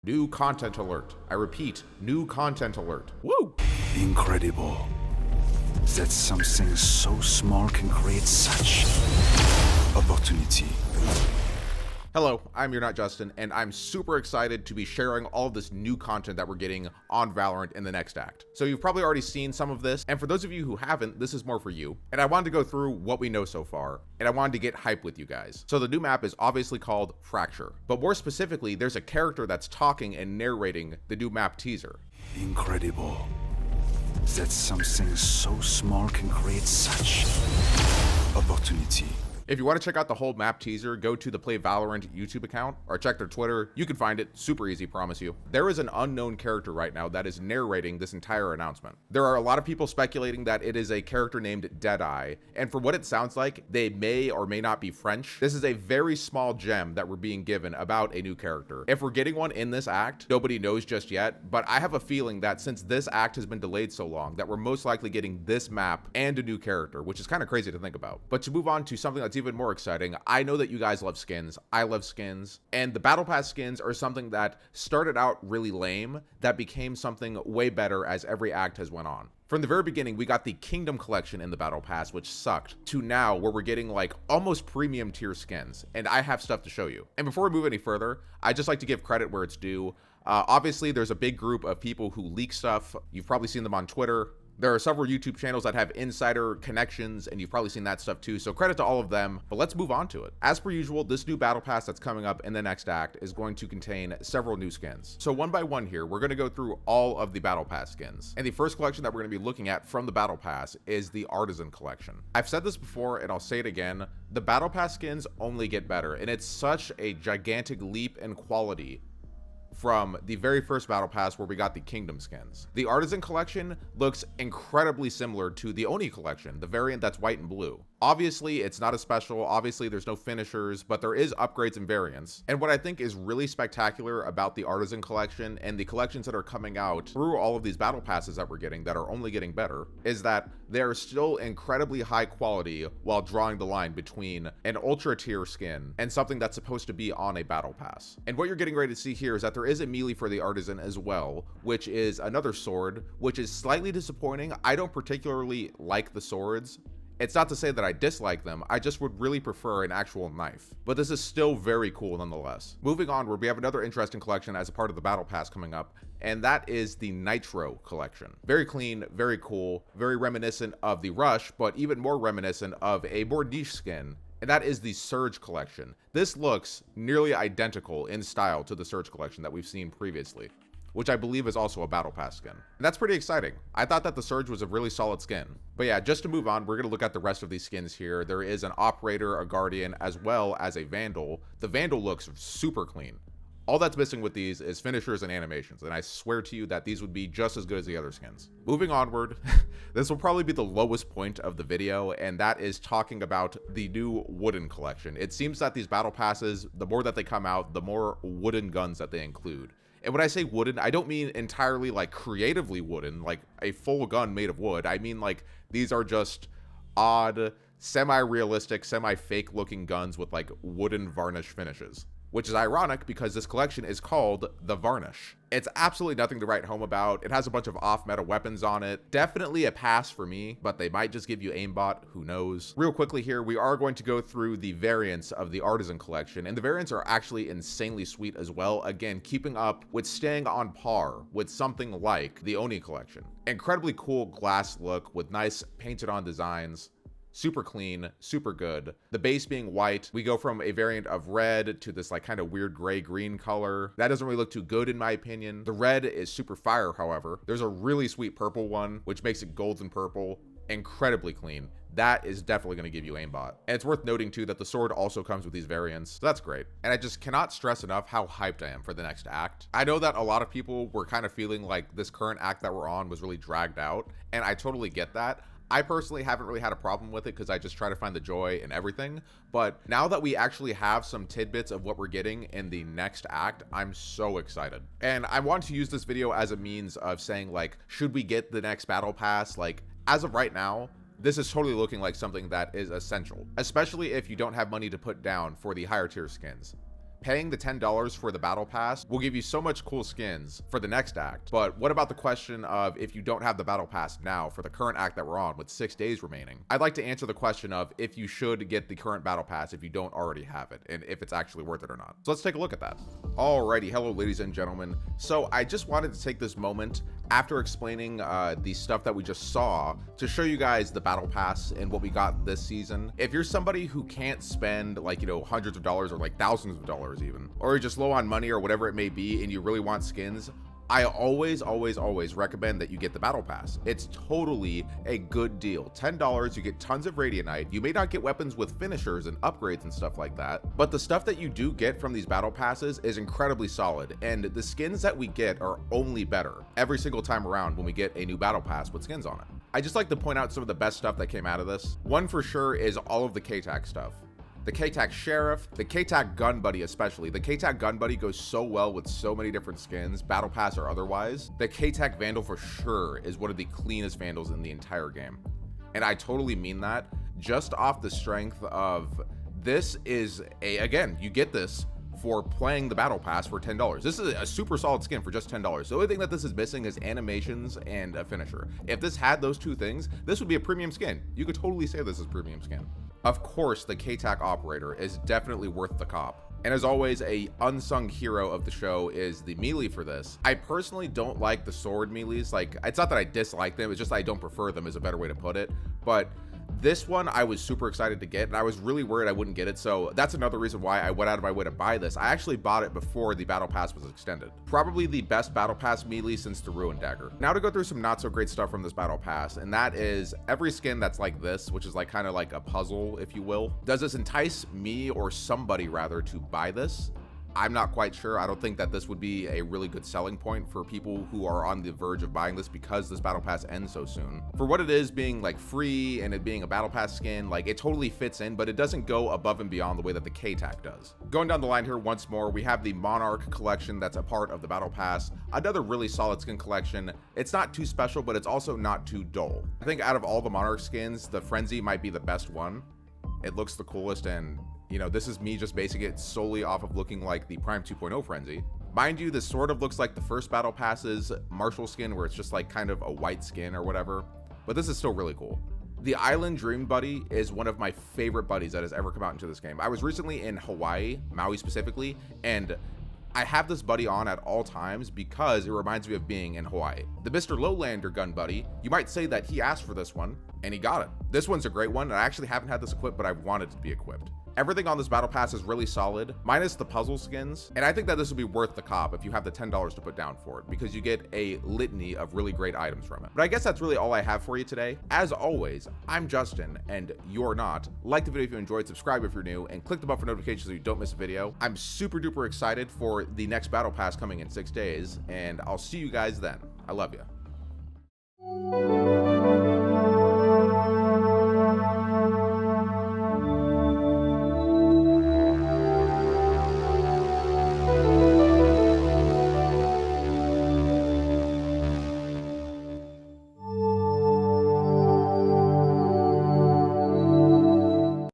New content alert. I repeat, new content alert. Woo! Incredible that something so small can create such opportunity. Hello, I'm urnotjustin, and I'm super excited to be sharing all of this new content that we're getting on Valorant in the next act. So you've probably already seen some of this, and for those of you who haven't, this is more for you. And I wanted to go through what we know so far, and I wanted to get hype with you guys. So the new map is obviously called Fracture, but more specifically, there's a character that's talking and narrating the new map teaser. Incredible that something so small can create such opportunity. If you want to check out the whole map teaser, go to the Play Valorant YouTube account or check their Twitter. You can find it super easy, promise you. There is an unknown character right now that is narrating this entire announcement. There are a lot of people speculating that it is a character named Deadeye, and for what it sounds like, they may or may not be French. This is a very small gem that we're being given about a new character. If we're getting one in this act, nobody knows just yet, but I have a feeling that since this act has been delayed so long, that we're most likely getting this map and a new character, which is kind of crazy to think about. But to move on to something that's even more exciting, I know that you guys love skins. I love skins, and the battle pass skins are something that started out really lame that became something way better as every act has went on. From the very beginning, we got the Kingdom collection in the battle pass, which sucked, to now where we're getting like almost premium tier skins, and I have stuff to show you. And before we move any further, I just like to give credit where it's due. Obviously there's a big group of people who leak stuff. You've probably seen them on Twitter. There are several YouTube channels that have insider connections, and you've probably seen that stuff too, so credit to all of them, but let's move on to it. As per usual, this new battle pass that's coming up in the next act is going to contain several new skins. So one by one here, we're going to go through all of the battle pass skins. And the first collection that we're going to be looking at from the battle pass is the ARTISAN collection. I've said this before, and I'll say it again, the battle pass skins only get better, and it's such a gigantic leap in quality from the very first battle pass where we got the Kingdom skins. The ARTISAN collection looks incredibly similar to the Oni collection, the variant that's white and blue. Obviously, it's not as special. Obviously, there's no finishers, but there is upgrades and variants. And what I think is really spectacular about the ARTISAN collection and the collections that are coming out through all of these battle passes that we're getting that are only getting better is that they're still incredibly high quality while drawing the line between an ultra tier skin and something that's supposed to be on a battle pass. And what you're getting ready to see here is that there is a melee for the ARTISAN as well, which is another sword, which is slightly disappointing. I don't particularly like the swords. It's not to say that I dislike them, I just would really prefer an actual knife. But this is still very cool nonetheless. Moving onward, we have another interesting collection as a part of the battle pass coming up, and that is the Nitro collection. Very clean, very cool, very reminiscent of the Rush, but even more reminiscent of a more niche skin, and that is the Surge collection. This looks nearly identical in style to the Surge collection that we've seen previously, which I believe is also a battle pass skin. And that's pretty exciting. I thought that the Surge was a really solid skin. But yeah, just to move on, we're gonna look at the rest of these skins here. There is an Operator, a Guardian, as well as a Vandal. The Vandal looks super clean. All that's missing with these is finishers and animations, and I swear to you that these would be just as good as the other skins. Moving onward, this will probably be the lowest point of the video, and that is talking about the new wooden collection. It seems that these battle passes, the more that they come out, the more wooden guns that they include. And when I say wooden, I don't mean entirely like creatively wooden, like a full gun made of wood. I mean like these are just odd, semi-realistic, semi-fake looking guns with like wooden varnish finishes, which is ironic because this collection is called the Varnish. It's absolutely nothing to write home about. It has a bunch of off-meta weapons on it. Definitely a pass for me, but they might just give you aimbot, who knows. Real quickly here, we are going to go through the variants of the ARTISAN collection, and the variants are actually insanely sweet as well. Again, keeping up with staying on par with something like the Oni collection. Incredibly cool glass look with nice painted on designs. Super clean, super good. The base being white, we go from a variant of red to this like kind of weird gray green color. That doesn't really look too good in my opinion. The red is super fire, however. There's a really sweet purple one, which makes it golden purple. Incredibly clean. That is definitely going to give you aimbot. And it's worth noting too that the sword also comes with these variants, so that's great. And I just cannot stress enough how hyped I am for the next act. I know that a lot of people were kind of feeling like this current act that we're on was really dragged out, and I totally get that. I personally haven't really had a problem with it because I just try to find the joy in everything. But now that we actually have some tidbits of what we're getting in the next act, I'm so excited. And I want to use this video as a means of saying like, should we get the next battle pass? Like, as of right now, this is totally looking like something that is essential, especially if you don't have money to put down for the higher tier skins. Paying the $10 for the battle pass will give you so much cool skins for the next act. But what about the question of if you don't have the battle pass now for the current act that we're on with 6 days remaining? I'd like to answer the question of if you should get the current battle pass if you don't already have it, and if it's actually worth it or not. So let's take a look at that. Alrighty, hello ladies and gentlemen. So I just wanted to take this moment after explaining the stuff that we just saw to show you guys the battle pass and what we got this season. If you're somebody who can't spend like, you know, hundreds of dollars or like thousands of dollars even, or you're just low on money or whatever it may be and you really want skins, I always recommend that you get the battle pass. It's totally a good deal. $10, you get tons of radianite. You may not get weapons with finishers and upgrades and stuff like that, but the stuff that you do get from these battle passes is incredibly solid, and the skins that we get are only better every single time around when we get a new battle pass with skins on it. I just like to point out some of the best stuff that came out of this. One for sure is all of the KTAC stuff. The KTAC Sheriff, the KTAC Gun Buddy especially. The KTAC Gun Buddy goes so well with so many different skins, battle pass or otherwise. The KTAC Vandal for sure is one of the cleanest Vandals in the entire game. And I totally mean that, just off the strength of this is again, you get this for playing the battle pass for $10. This is a super solid skin for just $10. The only thing that this is missing is animations and a finisher. If this had those two things, this would be a premium skin. You could totally say this is premium skin. Of course, the KTAC operator is definitely worth the cop. And as always, a unsung hero of the show is the melee for this. I personally don't like the sword melees. Like, it's not that I dislike them, it's just I don't prefer them is a better way to put it. But this one I was super excited to get, and I was really worried I wouldn't get it, so that's another reason why I went out of my way to buy this. I actually bought it before the battle pass was extended. Probably the best battle pass melee since the Ruin Dagger. Now to go through some not so great stuff from this battle pass, and that is every skin that's like this, which is like kind of like a puzzle, if you will. Does this entice me, or somebody rather, to buy this? I'm not quite sure. I don't think that this would be a really good selling point for people who are on the verge of buying this because this battle pass ends so soon. For what it is being like free and it being a battle pass skin, like it totally fits in, but it doesn't go above and beyond the way that the KTAC does. Going down the line here once more, we have the Monarch collection that's a part of the battle pass. Another really solid skin collection. It's not too special, but it's also not too dull. I think out of all the Monarch skins, the Frenzy might be the best one. It looks the coolest, and you know, this is me just basing it solely off of looking like the Prime 2.0 Frenzy. Mind you, this sort of looks like the first battle pass's Marshall skin, where it's just like kind of a white skin or whatever, but this is still really cool. The Island Dream Buddy is one of my favorite buddies that has ever come out into this game. I was recently in Hawaii, Maui specifically, and I have this buddy on at all times because it reminds me of being in Hawaii. The Mr. Lowlander Gun Buddy, you might say that he asked for this one, and he got it. This one's a great one, and I actually haven't had this equipped, but I want it to be equipped. Everything on this battle pass is really solid, minus the puzzle skins, and I think that this would be worth the cop if you have the $10 to put down for it, because you get a litany of really great items from it. But I guess that's really all I have for you today. As always, I'm Justin, and you're not. Like the video if you enjoyed, subscribe if you're new, and click the bell for notifications so you don't miss a video. I'm super duper excited for the next battle pass coming in 6 days, and I'll see you guys then. I love you.